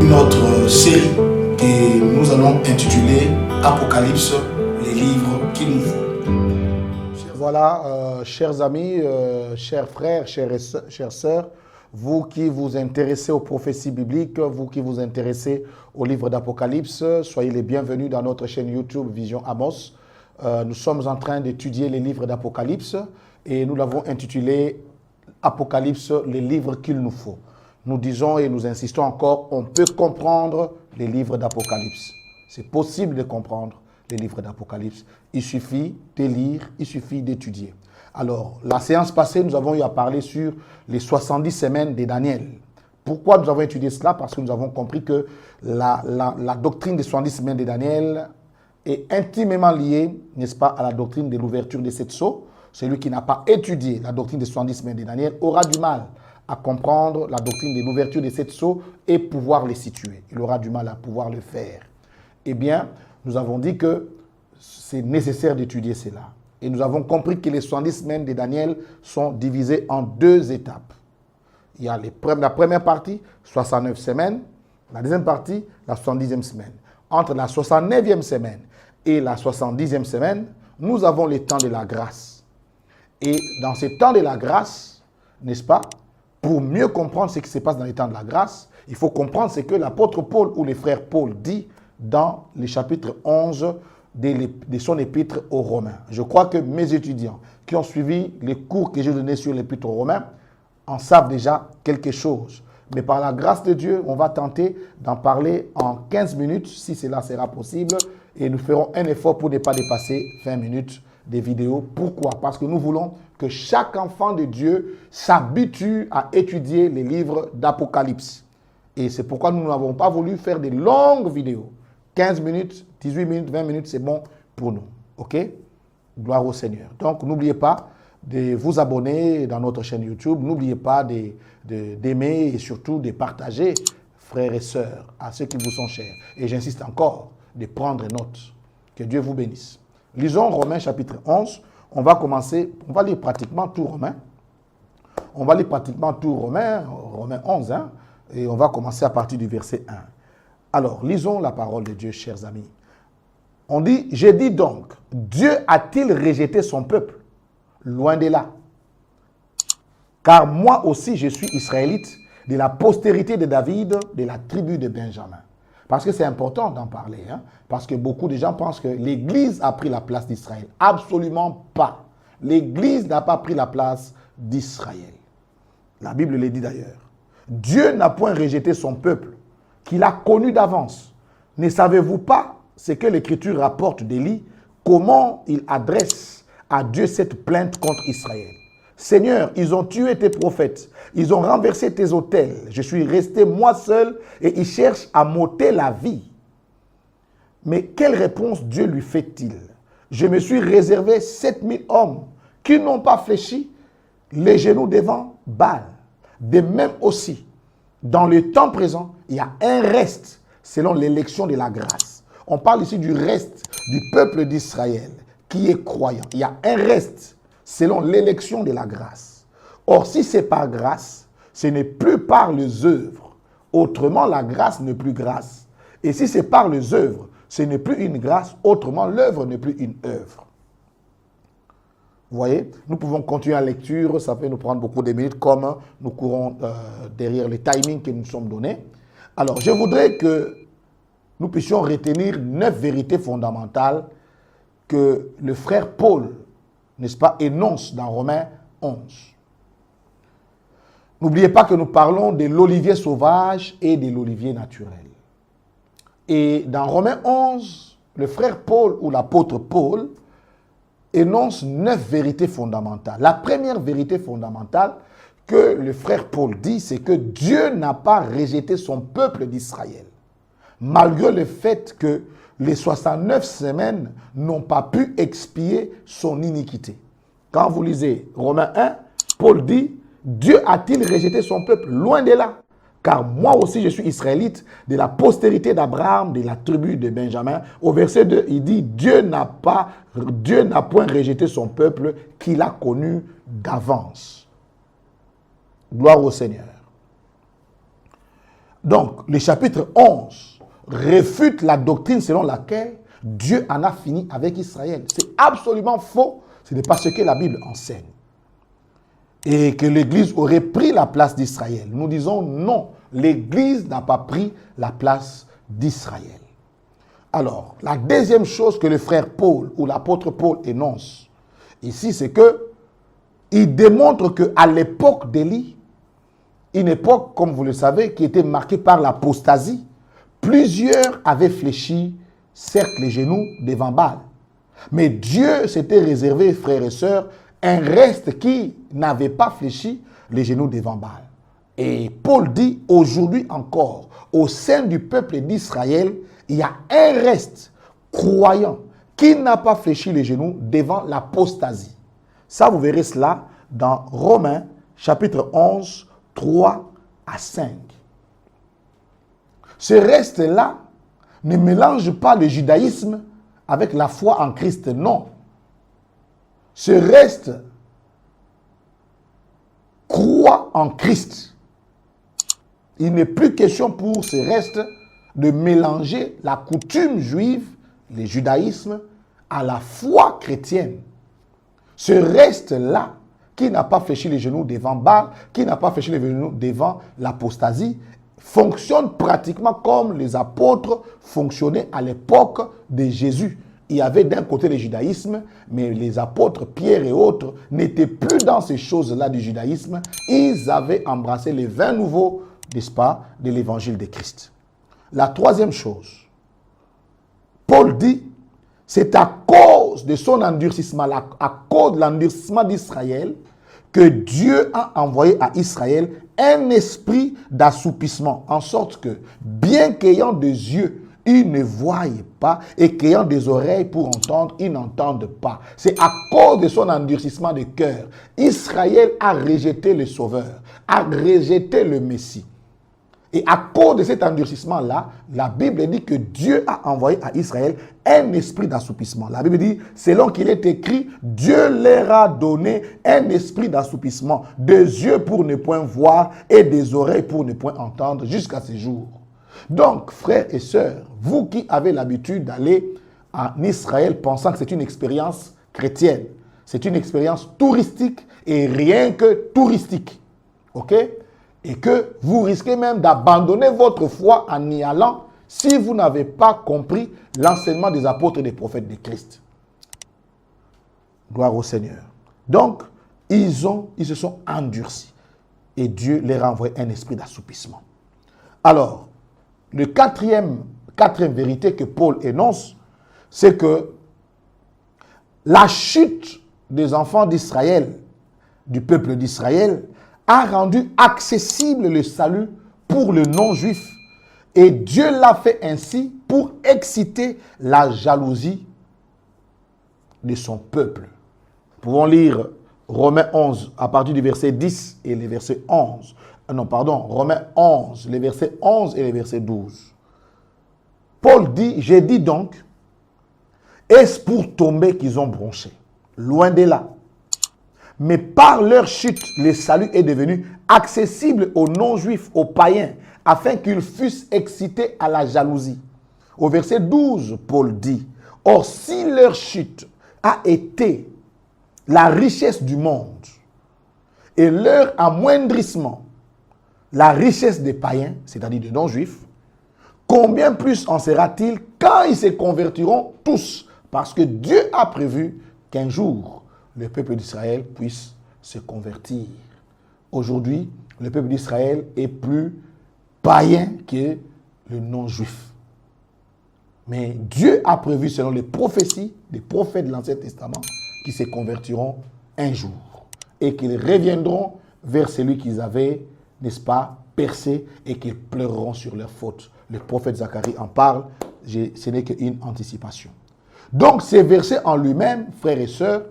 Notre série que nous allons intituler Apocalypse, les livres qu'il nous faut. Voilà, chers amis, chers frères, chères sœurs, vous qui vous intéressez aux prophéties bibliques, vous qui vous intéressez au livre d'Apocalypse, soyez les bienvenus dans notre chaîne YouTube Vision Amos. Nous sommes en train d'étudier les livres d'Apocalypse et nous l'avons intitulé Apocalypse, les livres qu'il nous faut. Nous disons et nous insistons encore, on peut comprendre les livres d'Apocalypse. C'est possible de comprendre les livres d'Apocalypse. Il suffit de lire, il suffit d'étudier. Alors, la séance passée, nous avons eu à parler sur les 70 semaines de Daniel. Pourquoi nous avons étudié cela? Parce que nous avons compris que la doctrine des 70 semaines de Daniel est intimement liée, n'est-ce pas, à la doctrine de l'ouverture des 7 sceaux. Celui qui n'a pas étudié la doctrine des 70 semaines de Daniel aura du mal à comprendre la doctrine de l'ouverture des 7 sceaux et pouvoir les situer. Il aura du mal à pouvoir le faire. Eh bien, nous avons dit que c'est nécessaire d'étudier cela. Et nous avons compris que les 70 semaines de Daniel sont divisées en 2 étapes. Il y a la première partie, 69 semaines. La deuxième partie, la 70e semaine. Entre la 69e semaine et la 70e semaine, nous avons le temps de la grâce. Et dans ce temps de la grâce, n'est-ce pas, pour mieux comprendre ce qui se passe dans les temps de la grâce, il faut comprendre ce que l'apôtre Paul ou les frères Paul dit dans le chapitre 11 de son épître aux Romains. Je crois que mes étudiants qui ont suivi les cours que j'ai donnés sur l'épître aux Romains en savent déjà quelque chose. Mais par la grâce de Dieu, on va tenter d'en parler en 15 minutes, si cela sera possible. Et nous ferons un effort pour ne pas dépasser 20 minutes de vidéos. Pourquoi? Parce que nous voulons que chaque enfant de Dieu s'habitue à étudier les livres d'Apocalypse. Et c'est pourquoi nous n'avons pas voulu faire des longues vidéos. 15 minutes, 18 minutes, 20 minutes, c'est bon pour nous. OK? Gloire au Seigneur. Donc, n'oubliez pas de vous abonner dans notre chaîne YouTube. N'oubliez pas d'aimer et surtout de partager, frères et sœurs, à ceux qui vous sont chers. Et j'insiste encore de prendre note. Que Dieu vous bénisse. Lisons Romains chapitre 11. On va commencer, on va lire pratiquement tout Romains. On va lire pratiquement tout Romains 11, hein, et on va commencer à partir du verset 1. Alors, lisons la parole de Dieu, chers amis. On dit, j'ai dit donc, Dieu a-t-il rejeté son peuple? Loin de là. Car moi aussi, je suis israélite, de la postérité de David, de la tribu de Benjamin. Parce que c'est important d'en parler, hein, parce que beaucoup de gens pensent que l'Église a pris la place d'Israël. Absolument pas. L'Église n'a pas pris la place d'Israël. La Bible le dit d'ailleurs. Dieu n'a point rejeté son peuple, qu'il a connu d'avance. Ne savez-vous pas ce que l'Écriture rapporte d'Élie, comment il adresse à Dieu cette plainte contre Israël? Seigneur, ils ont tué tes prophètes, ils ont renversé tes autels, je suis resté moi seul et ils cherchent à m'ôter la vie. Mais quelle réponse Dieu lui fait-il? Je me suis réservé 7000 hommes qui n'ont pas fléchi les genoux devant Baal. De même aussi, dans le temps présent, il y a un reste selon l'élection de la grâce. On parle ici du reste du peuple d'Israël qui est croyant. Il y a un reste selon l'élection de la grâce. Or, si c'est par grâce, ce n'est plus par les œuvres. Autrement, la grâce n'est plus grâce. Et si c'est par les œuvres, ce n'est plus une grâce. Autrement, l'œuvre n'est plus une œuvre. Vous voyez, nous pouvons continuer la lecture, ça peut nous prendre beaucoup de minutes comme nous courons derrière les timings que nous sommes donnés. Alors, je voudrais que nous puissions retenir 9 vérités fondamentales que le frère Paul, n'est-ce pas, énonce dans Romains 11. N'oubliez pas que nous parlons de l'olivier sauvage et de l'olivier naturel. Et dans Romains 11, le frère Paul ou l'apôtre Paul énonce 9 vérités fondamentales. La première vérité fondamentale que le frère Paul dit, c'est que Dieu n'a pas rejeté son peuple d'Israël, malgré le fait que les 69 semaines n'ont pas pu expier son iniquité. Quand vous lisez Romains 1, Paul dit, Dieu a-t-il rejeté son peuple? Loin de là. Car moi aussi je suis israélite, de la postérité d'Abraham, de la tribu de Benjamin. Au verset 2, il dit, Dieu n'a point rejeté son peuple qu'il a connu d'avance. Gloire au Seigneur. Donc, le chapitre 11 réfute la doctrine selon laquelle Dieu en a fini avec Israël. C'est absolument faux. Ce n'est pas ce que la Bible enseigne. Et que l'Église aurait pris la place d'Israël. Nous disons non. L'Église n'a pas pris la place d'Israël. Alors, la deuxième chose que le frère Paul ou l'apôtre Paul énonce ici, c'est que il démontre qu'à l'époque d'Élie, une époque, comme vous le savez, qui était marquée par l'apostasie, plusieurs avaient fléchi, certes, les genoux devant Baal. Mais Dieu s'était réservé, frères et sœurs, un reste qui n'avait pas fléchi les genoux devant Baal. Et Paul dit, aujourd'hui encore, au sein du peuple d'Israël, il y a un reste croyant qui n'a pas fléchi les genoux devant l'apostasie. Ça, vous verrez cela dans Romains, chapitre 11, 3 à 5. Ce reste-là ne mélange pas le judaïsme avec la foi en Christ, non. Ce reste croit en Christ. Il n'est plus question pour ce reste de mélanger la coutume juive, le judaïsme, à la foi chrétienne. Ce reste-là, qui n'a pas fléchi les genoux devant Baal, qui n'a pas fléchi les genoux devant l'apostasie, fonctionne pratiquement comme les apôtres fonctionnaient à l'époque de Jésus. Il y avait d'un côté le judaïsme, mais les apôtres, Pierre et autres, n'étaient plus dans ces choses-là du judaïsme. Ils avaient embrassé les vins nouveaux, n'est-ce pas, de l'évangile de Christ. La troisième chose, Paul dit, c'est à cause de son endurcissement, à cause de l'endurcissement d'Israël, que Dieu a envoyé à Israël un esprit d'assoupissement, en sorte que, bien qu'ayant des yeux, ils ne voient pas, et qu'ayant des oreilles pour entendre, ils n'entendent pas. C'est à cause de son endurcissement de cœur. Israël a rejeté le Sauveur, a rejeté le Messie. Et à cause de cet endurcissement-là, la Bible dit que Dieu a envoyé à Israël un esprit d'assoupissement. La Bible dit, selon qu'il est écrit, Dieu leur a donné un esprit d'assoupissement, des yeux pour ne point voir et des oreilles pour ne point entendre jusqu'à ce jour. Donc, frères et sœurs, vous qui avez l'habitude d'aller en Israël pensant que c'est une expérience chrétienne, c'est une expérience touristique et rien que touristique, ok? Et que vous risquez même d'abandonner votre foi en y allant si vous n'avez pas compris l'enseignement des apôtres et des prophètes de Christ. Gloire au Seigneur. Donc, ils se sont endurcis. Et Dieu leur a envoyé un esprit d'assoupissement. Alors, le quatrième vérité que Paul énonce, c'est que la chute des enfants d'Israël, du peuple d'Israël, a rendu accessible le salut pour le non-juif. Et Dieu l'a fait ainsi pour exciter la jalousie de son peuple. Nous pouvons lire Romains 11 à partir du verset 10 et le verset 11. Romains 11, les versets 11 et les versets 12. Paul dit, j'ai dit donc, est-ce pour tomber qu'ils ont bronché? Loin de là. Mais par leur chute, le salut est devenu accessible aux non-juifs, aux païens, afin qu'ils fussent excités à la jalousie. Au verset 12, Paul dit, « Or, si leur chute a été la richesse du monde et leur amoindrissement, la richesse des païens, c'est-à-dire des non-juifs, combien plus en sera-t-il quand ils se convertiront tous? Parce que Dieu a prévu qu'un jour, le peuple d'Israël puisse se convertir. Aujourd'hui, le peuple d'Israël est plus païen que le non-juif. Mais Dieu a prévu, selon les prophéties des prophètes de l'Ancien Testament, qu'ils se convertiront un jour et qu'ils reviendront vers celui qu'ils avaient, n'est-ce pas, percé et qu'ils pleureront sur leurs fautes. Le prophète Zacharie en parle, ce n'est qu'une anticipation. Donc, ces versets en lui-même, frères et sœurs,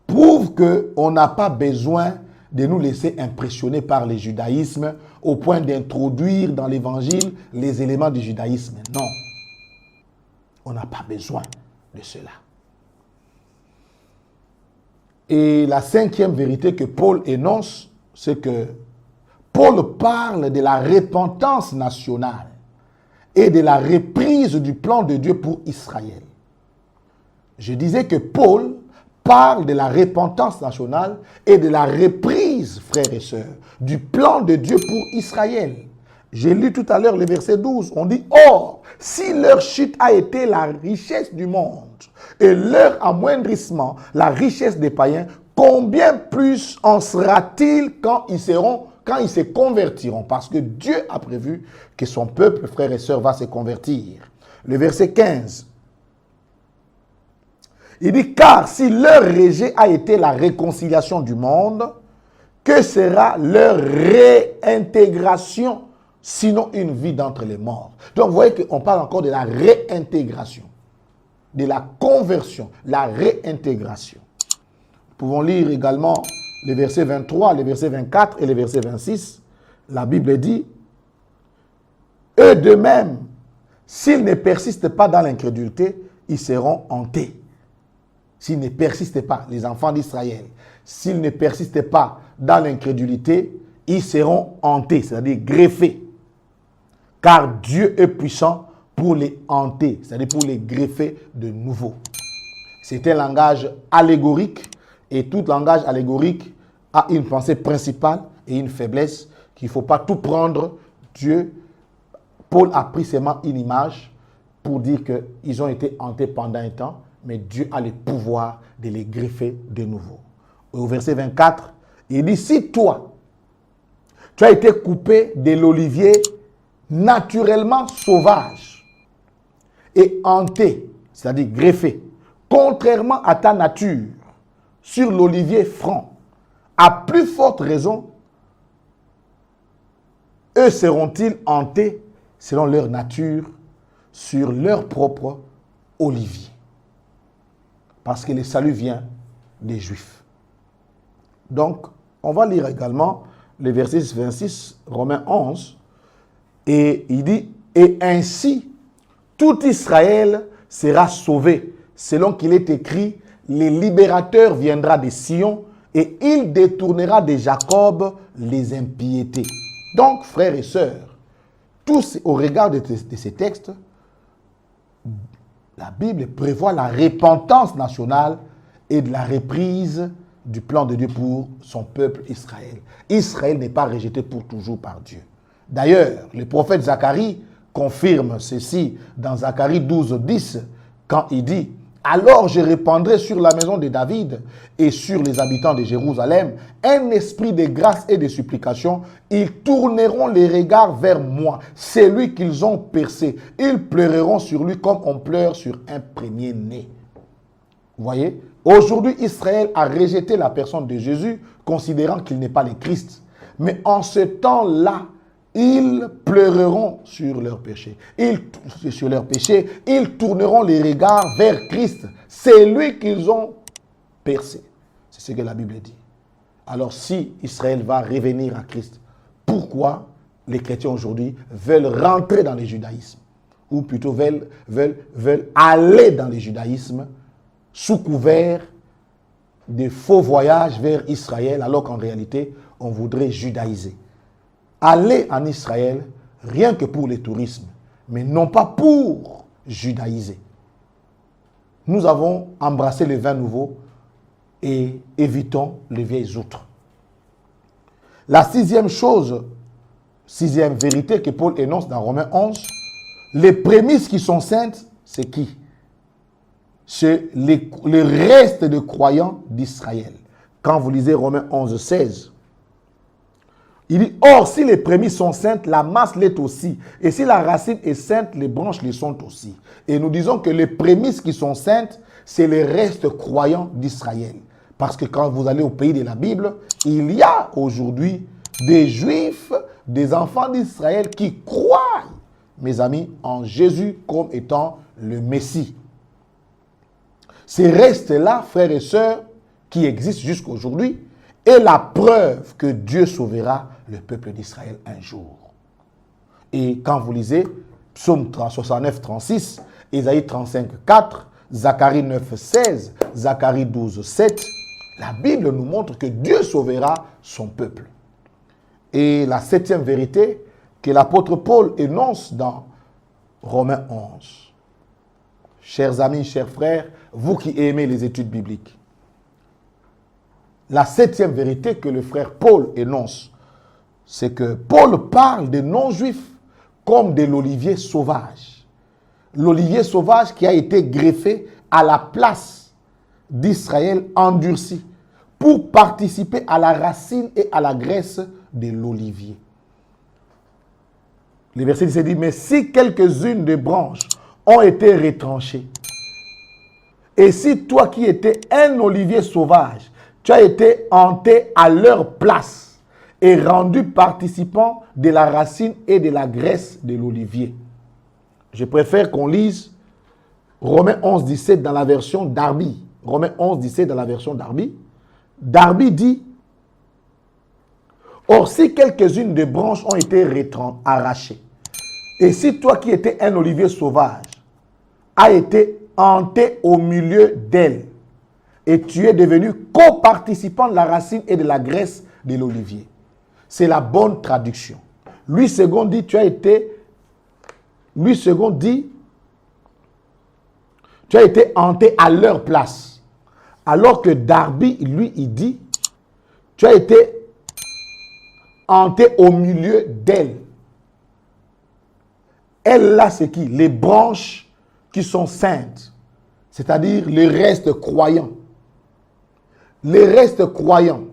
prouvent qu'on n'a pas besoin de nous laisser impressionner par le judaïsme au point d'introduire dans l'évangile les éléments du judaïsme. Non. On n'a pas besoin de cela. Et la cinquième vérité que Paul énonce c'est que Paul parle de la repentance nationale et de la reprise du plan de Dieu pour Israël. Je disais que Paul parle de la repentance nationale et de la reprise, frères et sœurs, du plan de Dieu pour Israël. J'ai lu tout à l'heure le verset 12. On dit, « Or, si leur chute a été la richesse du monde et leur amoindrissement, la richesse des païens, combien plus en sera-t-il quand ils se convertiront ?» Parce que Dieu a prévu que son peuple, frères et sœurs, va se convertir. Le verset 15. Il dit, « Car si leur rejet a été la réconciliation du monde, que sera leur réintégration, sinon une vie d'entre les morts? » Donc, vous voyez qu'on parle encore de la réintégration, de la conversion, la réintégration. Nous pouvons lire également les versets 23, les versets 24 et les versets 26. La Bible dit, « Eux de même, s'ils ne persistent pas dans l'incrédulité, ils seront hantés. » S'ils ne persistaient pas, les enfants d'Israël, s'ils ne persistaient pas dans l'incrédulité, ils seront hantés, c'est-à-dire greffés. Car Dieu est puissant pour les hanter, c'est-à-dire pour les greffer de nouveau. C'est un langage allégorique, et tout langage allégorique a une pensée principale et une faiblesse qu'il ne faut pas tout prendre. Dieu, Paul a pris seulement une image pour dire qu'ils ont été hantés pendant un temps, mais Dieu a le pouvoir de les greffer de nouveau. Au verset 24, il dit, « Si toi, tu as été coupé de l'olivier naturellement sauvage et hanté, c'est-à-dire greffé, contrairement à ta nature, sur l'olivier franc, à plus forte raison, eux seront-ils hantés selon leur nature sur leur propre olivier. » Parce que le salut vient des Juifs. Donc, on va lire également le verset 26, Romains 11, et il dit, « Et ainsi, tout Israël sera sauvé, selon qu'il est écrit, le libérateur viendra de Sion, et il détournera de Jacob les impiétés. » Donc, frères et sœurs, tous au regard de ces textes, la Bible prévoit la repentance nationale et de la reprise du plan de Dieu pour son peuple Israël. Israël n'est pas rejeté pour toujours par Dieu. D'ailleurs, le prophète Zacharie confirme ceci dans Zacharie 12, 10, quand il dit, « Alors je répandrai sur la maison de David et sur les habitants de Jérusalem un esprit de grâce et de supplication. Ils tourneront les regards vers moi, celui qu'ils ont percé. Ils pleureront sur lui comme on pleure sur un premier-né. » Vous voyez, aujourd'hui, Israël a rejeté la personne de Jésus, considérant qu'il n'est pas le Christ. Mais en ce temps-là, ils pleureront sur leurs péchés. Ils tourneront les regards vers Christ. C'est lui qu'ils ont percé. C'est ce que la Bible dit. Alors si Israël va revenir à Christ, pourquoi les chrétiens aujourd'hui veulent rentrer dans le judaïsme? Ou plutôt veulent aller dans le judaïsme sous couvert de faux voyages vers Israël, alors qu'en réalité, on voudrait judaïser. Aller en Israël, rien que pour le tourisme, mais non pas pour judaïser. Nous avons embrassé le vin nouveau et évitons les vieilles outres. La sixième vérité que Paul énonce dans Romains 11, les prémices qui sont saintes, c'est qui? C'est le reste de croyants d'Israël. Quand vous lisez Romains 11, 16, il dit, « Or, si les prémices sont saintes, la masse l'est aussi. Et si la racine est sainte, les branches le sont aussi. » Et nous disons que les prémices qui sont saintes, c'est les restes croyants d'Israël. Parce que quand vous allez au pays de la Bible, il y a aujourd'hui des Juifs, des enfants d'Israël qui croient, mes amis, en Jésus comme étant le Messie. Ces restes-là, frères et sœurs, qui existent jusqu'à aujourd'hui, est la preuve que Dieu sauvera le peuple d'Israël un jour. Et quand vous lisez Psaume 69, 36, Ésaïe 35, 4, Zacharie 9, 16, Zacharie 12, 7, la Bible nous montre que Dieu sauvera son peuple. et la 7e vérité que l'apôtre Paul énonce dans Romains 11. Chers amis, chers frères, vous qui aimez les études bibliques, la 7e vérité que le frère Paul énonce, c'est que Paul parle des non-juifs comme de l'olivier sauvage. L'olivier sauvage qui a été greffé à la place d'Israël endurci pour participer à la racine et à la graisse de l'olivier. Le verset 17 dit, mais si quelques-unes des branches ont été retranchées, et si toi qui étais un olivier sauvage, tu as été hanté à leur place et rendu participant de la racine et de la graisse de l'olivier. Je préfère qu'on lise Romains 11, 17 dans la version Darby. Romains 11, 17 dans la version Darby. Darby dit, or si quelques-unes des branches ont été arrachées, et si toi qui étais un olivier sauvage, as été hanté au milieu d'elles, et tu es devenu coparticipant de la racine et de la graisse de l'olivier. C'est la bonne traduction. Louis II dit, tu as été hanté à leur place. Alors que Darby, lui, il dit, tu as été hanté au milieu d'elles. Elles, là, c'est qui? Les branches qui sont saintes, c'est-à-dire les restes croyants. Les restes croyants.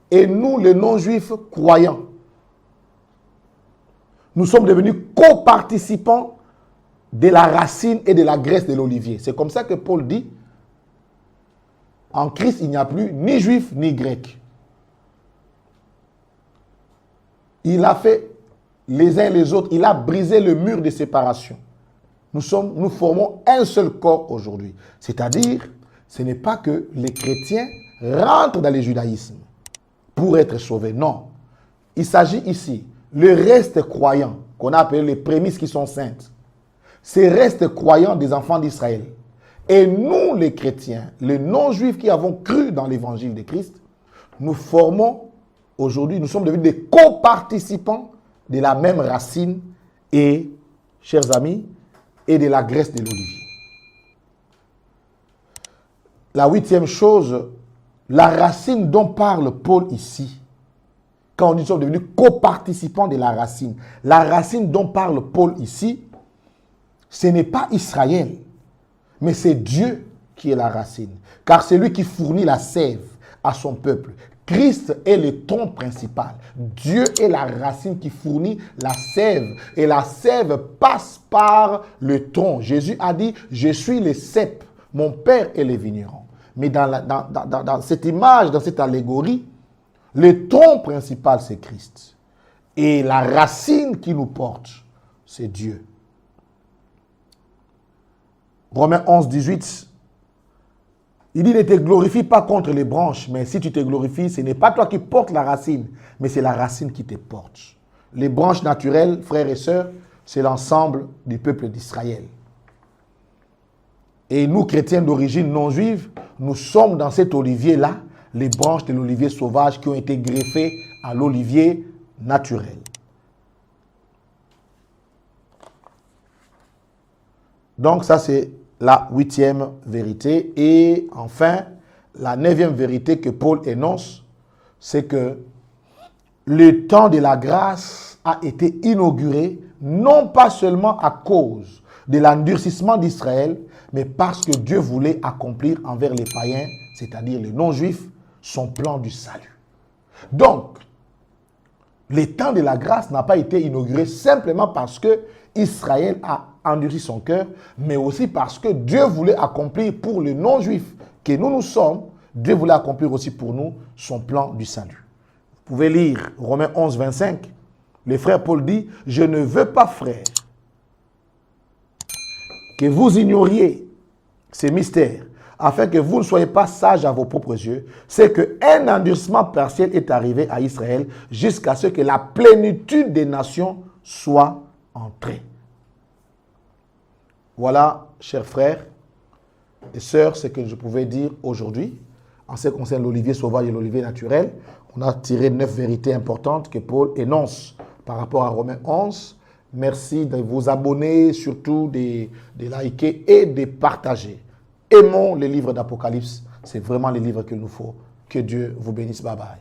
Et nous, les non-juifs croyants, nous sommes devenus coparticipants de la racine et de la graisse de l'olivier. C'est comme ça que Paul dit, en Christ, il n'y a plus ni juif ni grec. Il a fait les uns et les autres, il a brisé le mur de séparation. Nous formons un seul corps aujourd'hui. C'est-à-dire, ce n'est pas que les chrétiens rentrent dans le judaïsme pour être sauvés. Non. Il s'agit ici, le reste croyant, qu'on a appelé les prémices qui sont saintes. Ces restes croyants des enfants d'Israël. Et nous, les chrétiens, les non-juifs qui avons cru dans l'évangile de Christ, nous formons aujourd'hui, nous sommes devenus des coparticipants de la même racine et, chers amis, et de la graisse de l'olivier. La 8e chose, la racine dont parle Paul ici, quand on dit que nous sommes devenus coparticipants de la racine dont parle Paul ici, ce n'est pas Israël, mais c'est Dieu qui est la racine. Car c'est lui qui fournit la sève à son peuple. Christ est le tronc principal. Dieu est la racine qui fournit la sève. Et la sève passe par le tronc. Jésus a dit, je suis le cep, mon Père est le vigneron. Mais dans cette image, dans cette allégorie, le tronc principal, c'est Christ. Et la racine qui nous porte, c'est Dieu. Romains 11, 18, il dit, ne te glorifie pas contre les branches, mais si tu te glorifies, ce n'est pas toi qui portes la racine, mais c'est la racine qui te porte. Les branches naturelles, frères et sœurs, c'est l'ensemble du peuple d'Israël. Et nous, chrétiens d'origine non juive, nous sommes dans cet olivier-là, les branches de l'olivier sauvage qui ont été greffées à l'olivier naturel. Donc ça, c'est la 8e vérité. Et enfin, la 9e vérité que Paul énonce, c'est que le temps de la grâce a été inauguré, non pas seulement à cause de l'endurcissement d'Israël, mais parce que Dieu voulait accomplir envers les païens, c'est-à-dire les non-juifs, son plan du salut. Donc, le temps de la grâce n'a pas été inauguré simplement parce que Israël a endurci son cœur, mais aussi parce que Dieu voulait accomplir pour les non-juifs que nous sommes, Dieu voulait accomplir aussi pour nous son plan du salut. Vous pouvez lire Romains 11, 25. Le frère Paul dit, « Je ne veux pas, frères, que vous ignoriez ces mystères, afin que vous ne soyez pas sages à vos propres yeux, c'est qu'un endurcissement partiel est arrivé à Israël jusqu'à ce que la plénitude des nations soit entrée. » Voilà, chers frères et sœurs, ce que je pouvais dire aujourd'hui en ce qui concerne l'olivier sauvage et l'olivier naturel. On a tiré 9 vérités importantes que Paul énonce par rapport à Romains 11. Merci de vous abonner, surtout de liker et de partager. Aimons les livres d'Apocalypse. C'est vraiment les livres qu'il nous faut. Que Dieu vous bénisse. Bye bye.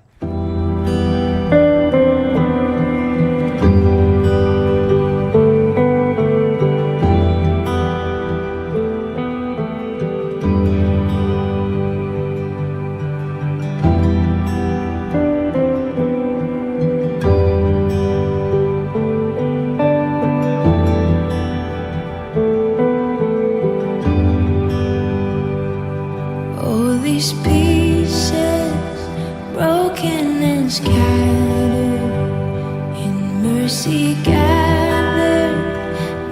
All these pieces broken and scattered, in mercy gathered,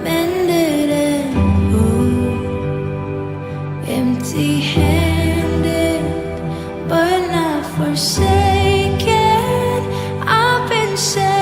mended and whole, empty-handed but not forsaken. I've been set